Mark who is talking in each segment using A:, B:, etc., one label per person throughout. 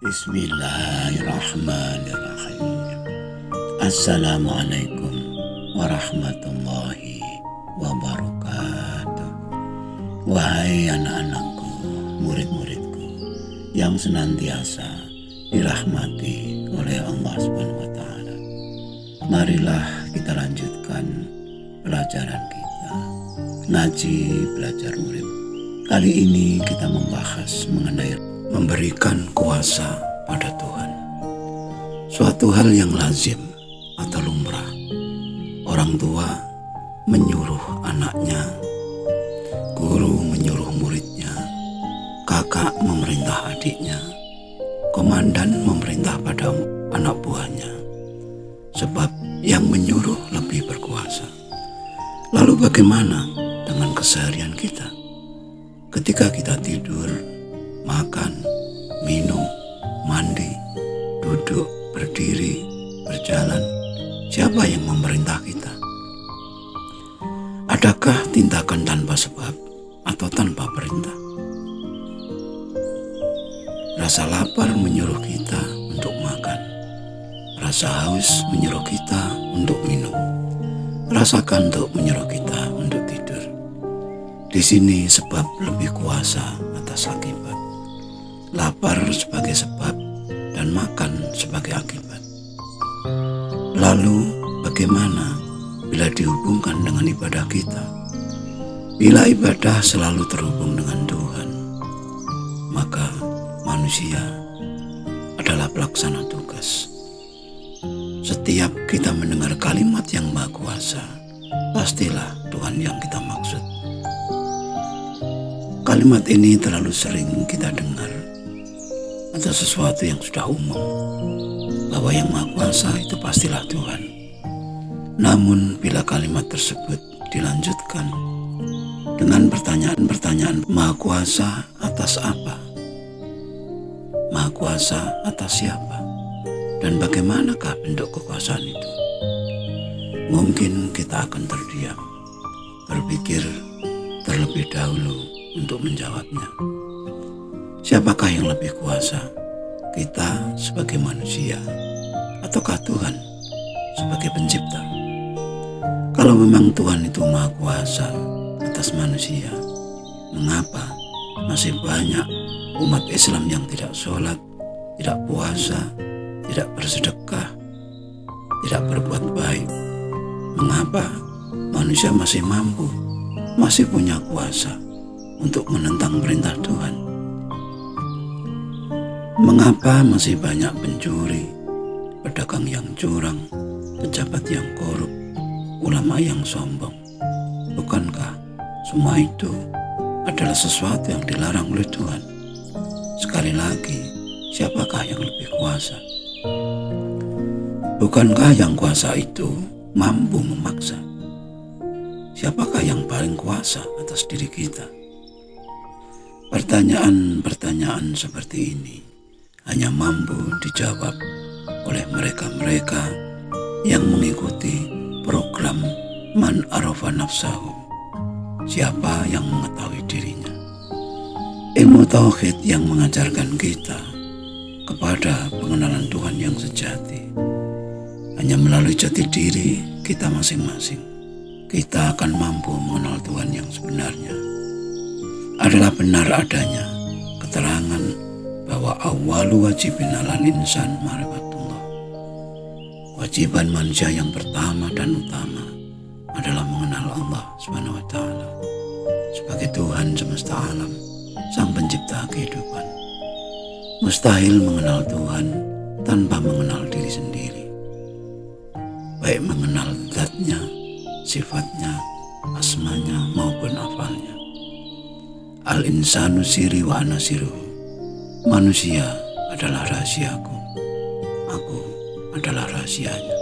A: Bismillahirrahmanirrahim. Assalamualaikum warahmatullahi wabarakatuh. Wahai anak-anakku, murid-muridku yang senantiasa dirahmati oleh Allah SWT. Marilah kita lanjutkan pelajaran kita, ngaji belajar murid. Kali ini kita membahas mengenai memberikan kuasa pada Tuhan. Suatu hal yang lazim atau lumrah. Orang tua menyuruh anaknya, guru menyuruh muridnya, kakak memerintah adiknya, komandan memerintah pada anak buahnya. Sebab yang menyuruh lebih berkuasa. Lalu bagaimana dengan keseharian kita? Ketika kita tidur, makan, minum, mandi, duduk, berdiri, berjalan, siapa yang memerintah kita? Adakah tindakan tanpa sebab atau tanpa perintah? Rasa lapar menyuruh kita untuk makan. Rasa haus menyuruh kita untuk minum. Rasa kantuk menyuruh kita untuk tidur. Di sini sebab lebih kuasa atas akibat. Lapar sebagai sebab dan makan sebagai akibat. Lalu bagaimana bila dihubungkan dengan ibadah kita? Bila ibadah selalu terhubung dengan Tuhan, maka manusia adalah pelaksana tugas. Setiap kita mendengar kalimat yang maha kuasa, pastilah Tuhan yang kita maksud. Kalimat ini terlalu sering kita dengar, atau sesuatu yang sudah umum, bahwa yang maha kuasa itu pastilah Tuhan. Namun bila kalimat tersebut dilanjutkan dengan pertanyaan-pertanyaan, maha kuasa atas apa? Maha kuasa atas siapa? Dan bagaimanakah bentuk kekuasaan itu? Mungkin kita akan terdiam, berpikir terlebih dahulu untuk menjawabnya. Siapakah yang lebih kuasa? Kita sebagai manusia ataukah Tuhan sebagai pencipta? Kalau memang Tuhan itu maha kuasa atas manusia, mengapa masih banyak umat Islam yang tidak sholat, tidak puasa, tidak bersedekah, tidak berbuat baik? Mengapa manusia masih mampu, masih punya kuasa untuk menentang perintah Tuhan? Mengapa masih banyak pencuri, pedagang yang curang, pejabat yang korup, ulama yang sombong? Bukankah semua itu adalah sesuatu yang dilarang oleh Tuhan? Sekali lagi, siapakah yang lebih kuasa? Bukankah yang kuasa itu mampu memaksa? Siapakah yang paling kuasa atas diri kita? Pertanyaan-pertanyaan seperti ini hanya mampu dijawab oleh mereka-mereka yang mengikuti program Man Arafa Nafsahu. Siapa yang mengetahui dirinya? Ilmu tauhid yang mengajarkan kita kepada pengenalan Tuhan yang sejati. Hanya melalui jati diri kita masing-masing, kita akan mampu mengenal Tuhan yang sebenarnya. Adalah benar adanya keterangan bahwa awwalu wajibin alal insan ma'rifatullah. Wajiban manusia yang pertama dan utama adalah mengenal Allah SWT sebagai Tuhan semesta alam, sang pencipta kehidupan. Mustahil mengenal Tuhan tanpa mengenal diri sendiri, baik mengenal zatnya, sifatnya, asmanya maupun afalnya. Al-insanu siri wa ana siruhu. Manusia adalah rahasiaku, aku adalah rahasianya.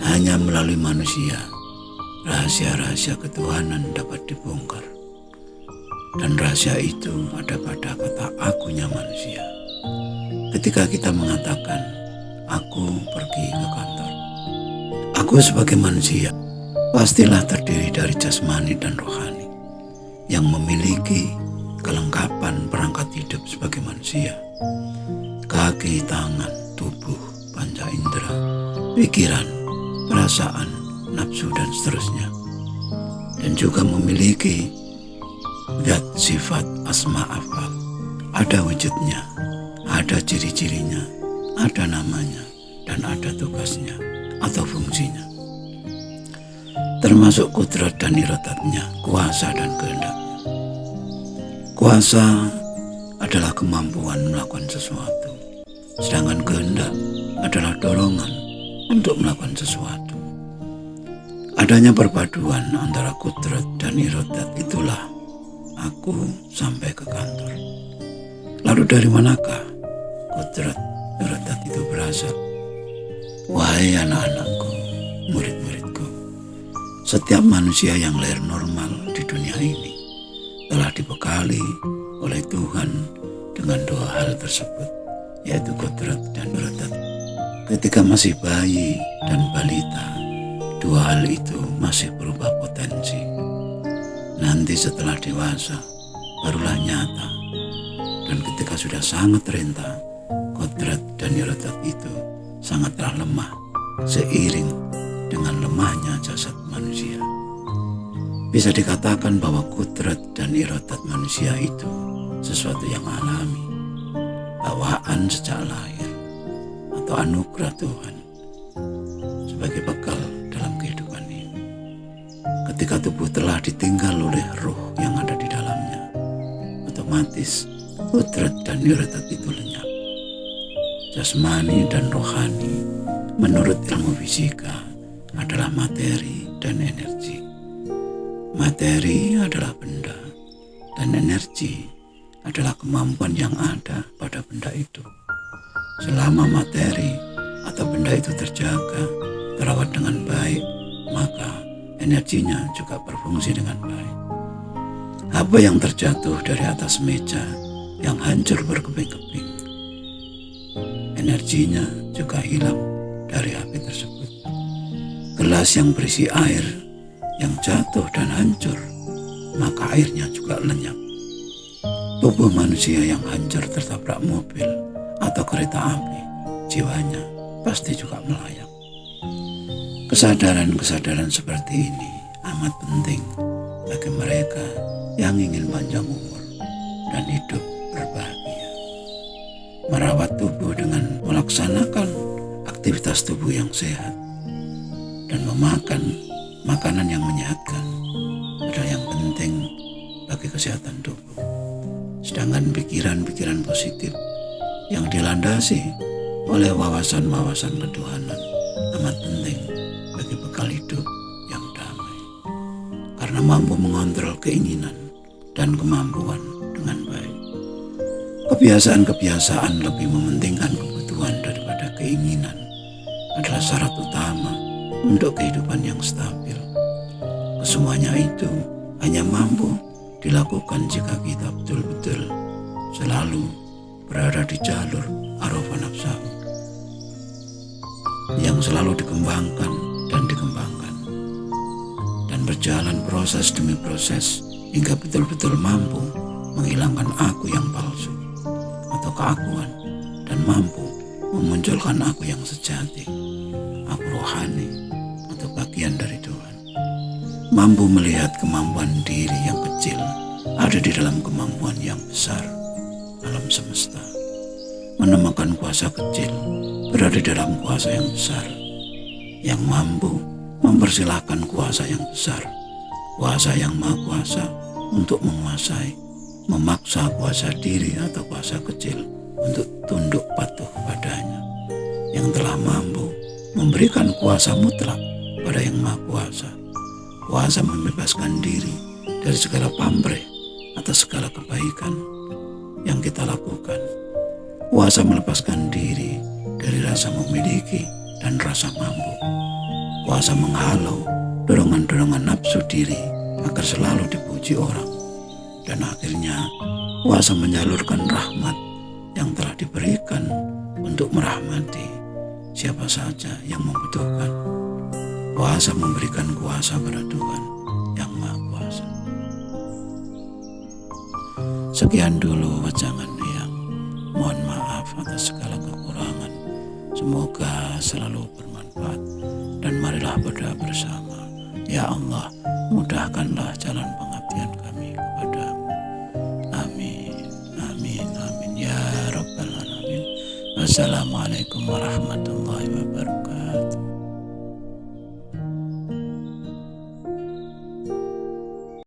A: Hanya melalui manusia, rahasia-rahasia ketuhanan dapat dibongkar. Dan rahasia itu ada pada kata akunya manusia. Ketika kita mengatakan, aku pergi ke kantor. Aku sebagai manusia, pastilah terdiri dari jasmani dan rohani, yang memiliki kelengkapan perangkat hidup sebagai manusia. kaki, tangan, tubuh, panca indera, pikiran, perasaan, nafsu, dan seterusnya. Dan juga memiliki zat, sifat, asma, afal. Ada wujudnya, ada ciri-cirinya, ada namanya, dan ada tugasnya atau fungsinya. Termasuk kudrat dan iradatnya, kuasa dan kehendaknya. Kuasa adalah kemampuan melakukan sesuatu, sedangkan kehendak adalah dorongan untuk melakukan sesuatu. Adanya perpaduan antara kudrat dan iradat, itulah aku sampai ke kantor. Lalu dari manakah kudrat iradat itu berasal? Wahai anak-anakku, murid-muridku, setiap manusia yang lahir normal di dunia ini telah dibekali oleh Tuhan dengan dua hal tersebut, yaitu kudrat dan iradat. Ketika masih bayi dan balita, dua hal itu masih berupa potensi. Nanti setelah dewasa, barulah nyata. Dan ketika sudah sangat renta, kudrat dan iradat itu sangatlah lemah, seiring dengan lemahnya jasad manusia. Bisa dikatakan bahwa kudrat dan iradat manusia itu sesuatu yang alami, bawaan sejak lahir, atau anugerah Tuhan sebagai bekal dalam kehidupan ini. Ketika tubuh telah ditinggal oleh roh yang ada di dalamnya, otomatis kudrat dan iradat itu lenyap. Jasmani dan rohani menurut ilmu fisika adalah materi dan energi. Materi adalah benda, dan energi adalah kemampuan yang ada pada benda itu. Selama materi atau benda itu terjaga, terawat dengan baik, maka energinya juga berfungsi dengan baik. Apa yang terjatuh dari atas meja yang hancur berkeping-keping, energinya juga hilang dari api tersebut. Gelas yang berisi air yang jatuh dan hancur, maka airnya juga lenyap. Tubuh manusia yang hancur tertabrak mobil atau kereta api, jiwanya pasti juga melayang. Kesadaran-kesadaran seperti ini amat penting bagi mereka yang ingin panjang umur dan hidup berbahagia. Merawat tubuh dengan melaksanakan aktivitas tubuh yang sehat dan memakan makanan yang menyehatkan adalah yang penting bagi kesehatan tubuh. Sedangkan pikiran-pikiran positif yang dilandasi oleh wawasan-wawasan ketuhanan amat penting bagi bekal hidup yang damai, karena mampu mengontrol keinginan dan kemampuan dengan baik. Kebiasaan-kebiasaan lebih mementingkan kebutuhan daripada keinginan adalah syarat utama untuk kehidupan yang stabil. Kesemuanya itu hanya mampu dilakukan jika kita betul-betul selalu berada di jalur arafah nafsahu yang selalu dikembangkan dan berjalan proses demi proses hingga betul-betul mampu menghilangkan aku yang palsu atau keakuan dan mampu memunculkan aku yang sejati, aku rohani atau bagian dari Tuhan. Mampu melihat kemampuan diri yang kecil ada di dalam kemampuan yang besar alam semesta. Menemukan kuasa kecil berada dalam kuasa yang besar, yang mampu mempersilahkan kuasa yang besar, kuasa yang maha kuasa untuk menguasai, memaksa kuasa diri atau kuasa kecil untuk tunduk patuh kepadanya, yang telah mampu memberikan kuasa mutlak pada yang maha kuasa, kuasa membebaskan diri dari segala pamrih atas segala kebaikan yang kita lakukan, kuasa melepaskan diri dari rasa memiliki dan rasa mampu, kuasa menghalau dorongan-dorongan nafsu diri agar selalu dipuji orang, dan akhirnya kuasa menyalurkan rahmat yang telah diberikan untuk merahmati siapa saja yang membutuhkan. Kuasa memberikan kuasa pada Tuhan yang Maha Kuasa. Sekian dulu wejangan yang Mohon maaf atas segala kekurangan. Semoga selalu bermanfaat. Dan marilah berdoa bersama. Ya Allah, mudahkanlah jalan pengabdian kami kepadamu. Amin, amin, amin. Ya Rabbal Alamin. Wassalamualaikum warahmatullahi wabarakatuh.